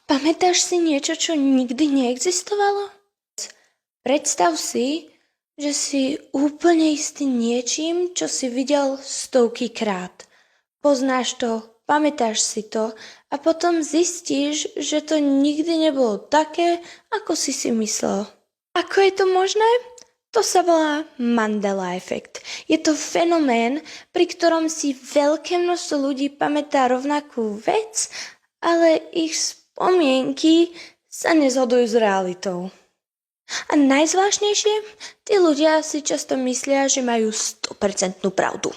Pamätáš si niečo, čo nikdy neexistovalo? Predstav si, že si úplne istý niečím, čo si videl stovky krát. Poznáš to, pamätáš si to a potom zistíš, že to nikdy nebolo také, ako si myslel. Ako je to možné? To sa volá Mandela efekt. Je to fenomén, pri ktorom si veľké množstvo ľudí pamätá rovnakú vec, ale ich spomienky sa nezhodujú s realitou. A najzvláštnejšie, tí ľudia si často myslia, že majú 100% pravdu.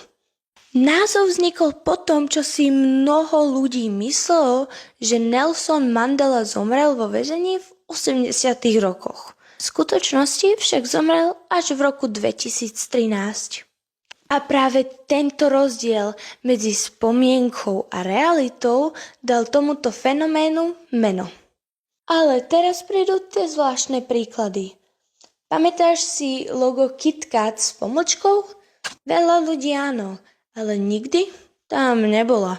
Názov vznikol po tom, čo si mnoho ľudí myslelo, že Nelson Mandela zomrel vo väzení v 80. rokoch. V skutočnosti však zomrel až v roku 2013. A práve tento rozdiel medzi spomienkou a realitou dal tomuto fenoménu meno. Ale teraz prídu tie zvláštne príklady. Pamätáš si logo KitKat s pomočkou? Veľa ľudí áno, ale nikdy tam nebola.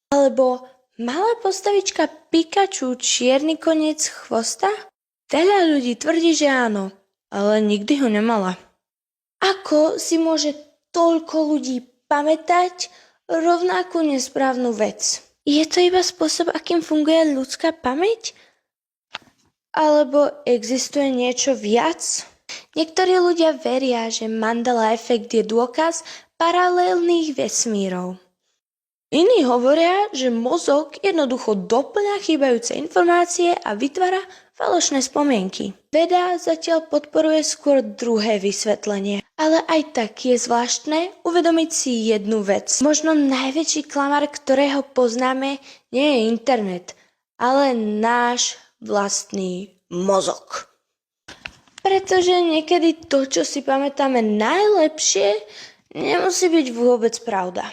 Alebo malá postavička Pikachu, čierny koniec chvosta? Veľa ľudí tvrdí, že áno, ale nikdy ho nemala. Ako si môže toľko ľudí pamätať rovnakú nesprávnu vec? Je to iba spôsob, akým funguje ľudská pamäť? Alebo existuje niečo viac? Niektorí ľudia veria, že Mandela efekt je dôkaz paralelných vesmírov. Iní hovoria, že mozog jednoducho doplňa chýbajúce informácie a vytvára falošné spomienky. Veda zatiaľ podporuje skôr druhé vysvetlenie, ale aj tak je zvláštne uvedomiť si jednu vec. Možno najväčší klamár, ktorého poznáme, nie je internet, ale náš vlastný mozog. Pretože niekedy to, čo si pamätáme najlepšie, nemusí byť vôbec pravda.